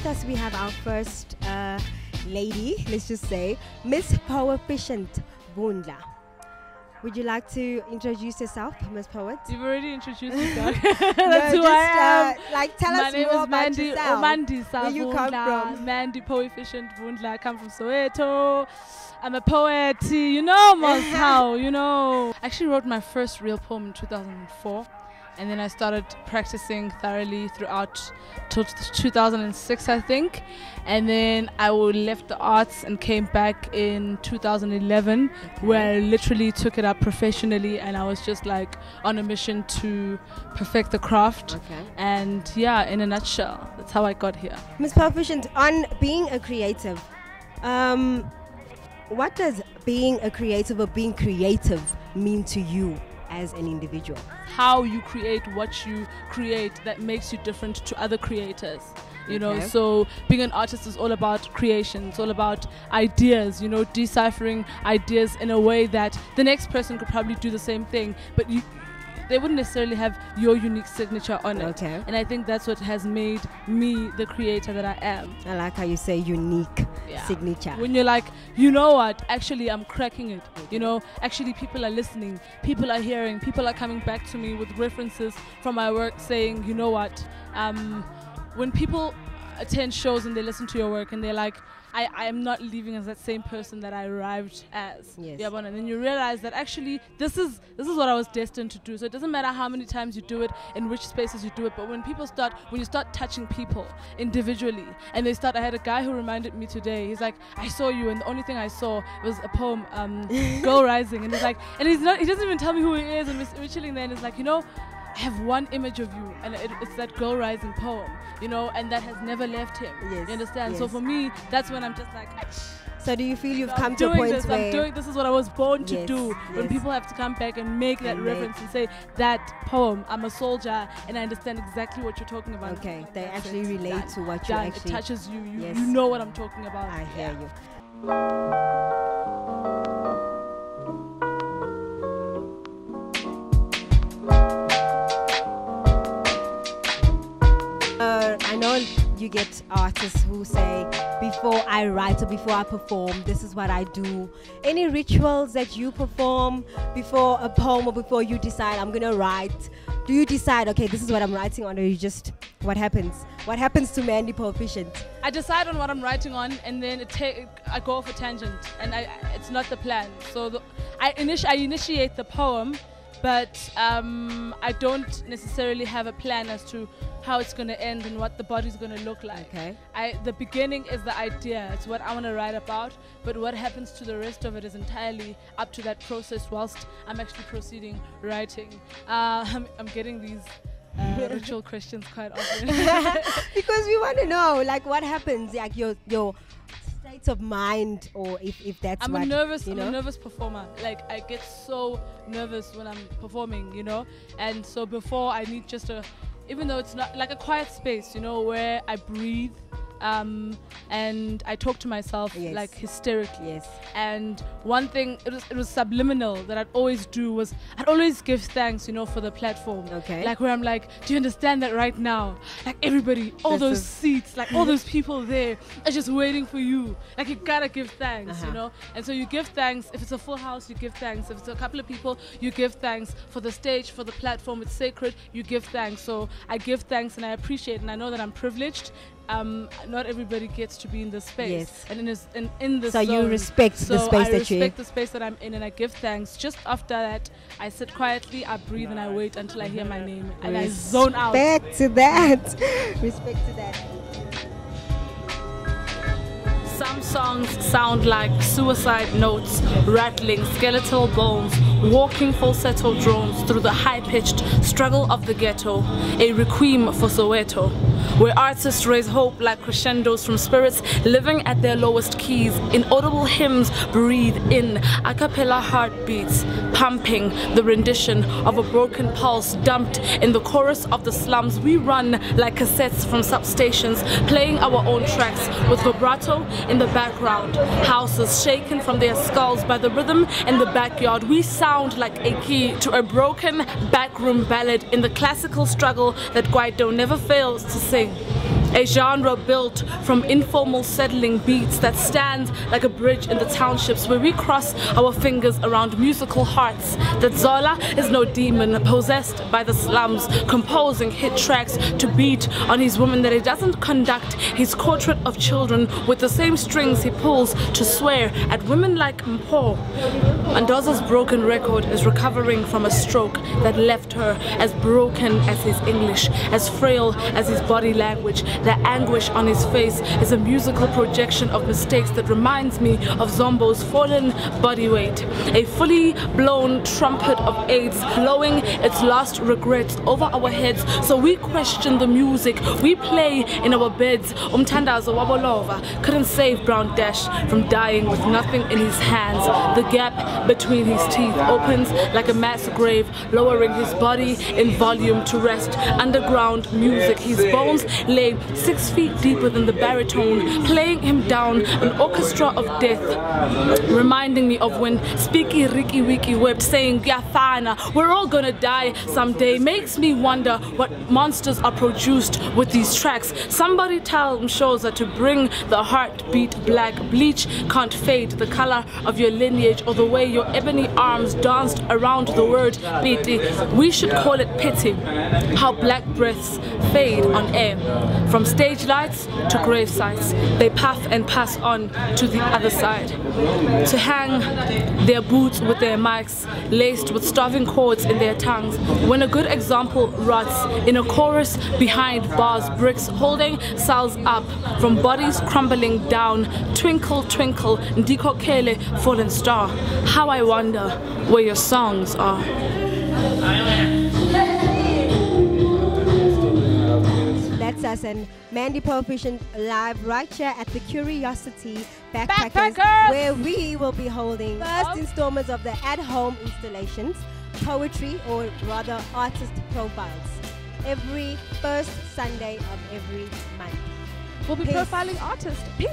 us we have our first lady, let's just say, Miss Poefficient Vundla. Would you like to introduce yourself, Miss Poet? You've already introduced yourself. That's who I am. Like, tell us more about yourself. Mandi Where you come from? Mandi Poefficient Vundla. I come from Soweto. I'm a poet. You know, how, you know. I actually wrote my first real poem in 2004. And then I started practicing thoroughly throughout till 2006, I think. And then I left the arts and came back in 2011, where I literally took it up professionally, and I was just like on a mission to perfect the craft. And yeah, in a nutshell, that's how I got here. Ms. Poefficient, on being a creative, what does being a creative or being creative mean to you as an individual? How you create what you create that makes you different to other creators, you know. So being an artist is all about creation. It's all about ideas, you know, deciphering ideas in a way that the next person could probably do the same thing, but they wouldn't necessarily have your unique signature on it. And I think that's what has made me the creator that I am. I like how you say unique signature. When you're like, you know what, actually I'm cracking it. You know, actually people are listening, people are hearing, people are coming back to me with references from my work saying, you know what, when people attend shows and they listen to your work and they're like, I am not leaving as that same person that I arrived as. Yeah, and then you realize that actually this is what I was destined to do. So it doesn't matter how many times you do it, in which spaces you do it, but when you start touching people individually, and they start, I had a guy who reminded me today, he's like, I saw you, and the only thing I saw was a poem, Girl Rising, and he's like, and he doesn't even tell me who he is, and we're chilling there, and he's like, you know, I have one image of you, and it's that Girl Rising poem, you know, and that has never left him. You understand? So for me, that's when I'm just like, so do you feel you've come to a point where this is what I was born to do? When people have to come back and make that reference and say, that poem, I'm a soldier and I understand exactly what you're talking about. They actually relate to what you actually... It touches you. You know what I'm talking about. I hear you. I know you get artists who say, before I write or before I perform, this is what I do. Any rituals that you perform before a poem or before you decide I'm gonna write? Do you decide, okay, this is what I'm writing on, or you just, what happens? What happens to Mandi Poefficient? I decide on what I'm writing on, and then I go off a tangent, and it's not the plan. So I initiate the poem, but I don't necessarily have a plan as to how it's going to end and what the body's going to look like. The beginning is the idea. It's what I want to write about, but what happens to the rest of it is entirely up to that process whilst I'm actually proceeding writing. I'm getting these ritual questions quite often. Because we want to know, like, what happens, like your state of mind, or if that's I'm a nervous performer. Like, I get so nervous when I'm performing, you know, and so before I need just even though it's not like a quiet space, you know, where I breathe, and I talk to myself like hysterically. And one thing, it was subliminal that I'd always do was I'd always give thanks, you know, for the platform. Like where I'm like, do you understand that right now? Like everybody, all those seats, like all those people there are just waiting for you. Like you gotta give thanks, you know. And so you give thanks. If it's a full house, you give thanks. If it's a couple of people, you give thanks. For the stage, for the platform, it's sacred, you give thanks. So I give thanks and I appreciate, and I know that I'm privileged. Not everybody gets to be in this space, and in this so zone. You respect the space that you're in. I respect the space that I'm in, and I give thanks. Just after that, I sit quietly, I breathe, and I wait until I hear my name, and I zone out. Respect to that. Respect to that. Some songs sound like suicide notes, rattling skeletal bones, walking falsetto drones through the high-pitched struggle of the ghetto, a requiem for Soweto, where artists raise hope like crescendos from spirits living at their lowest keys. Inaudible hymns breathe in, a cappella heartbeats, pumping the rendition of a broken pulse dumped in the chorus of the slums. We run like cassettes from substations, playing our own tracks with vibrato in the background. Houses shaken from their skulls by the rhythm in the backyard. We sound like a key to a broken backroom ballad in the classical struggle that Guaido never fails to sing. A genre built from informal settling beats that stands like a bridge in the townships where we cross our fingers around musical hearts. That Zola is no demon possessed by the slums, composing hit tracks to beat on his women, that he doesn't conduct his quartet of children with the same strings he pulls to swear at women like Mpho. Mendoza's broken record is recovering from a stroke that left her as broken as his English, as frail as his body language. The anguish on his face is a musical projection of mistakes that reminds me of Zombo's fallen body weight. A fully blown trumpet of AIDS blowing its last regrets over our heads, so we question the music we play in our beds. Umtandazo Wabolova couldn't save Brown Dash from dying with nothing in his hands. The gap between his teeth opens like a mass grave, lowering his body in volume to rest. Underground music, his bones lay 6 feet deeper than the baritone, playing him down an orchestra of death, reminding me of when Speaky Ricky Wiki wept, saying Yafana, we're all gonna die someday. Makes me wonder what monsters are produced with these tracks. Somebody tell Mshoza to bring the heartbeat black. Bleach can't fade the color of your lineage or the way your ebony arms danced around the word piti. We should call it pity, how black breaths fade on air. From stage lights to grave sites, they puff and pass on to the other side, to hang their boots with their mics laced with starving chords in their tongues. When a good example rots in a chorus behind bars, bricks holding cells up from bodies crumbling down. Twinkle, twinkle, Ndikokele, fallen star. How I wonder where your songs are. That's us and Mandi Poefficient live right here at the Curiocity Backpackers, where we will be holding first installments of the at-home installations, poetry, or rather artist profiles, every first Sunday of every month. We'll be profiling artists. Peace.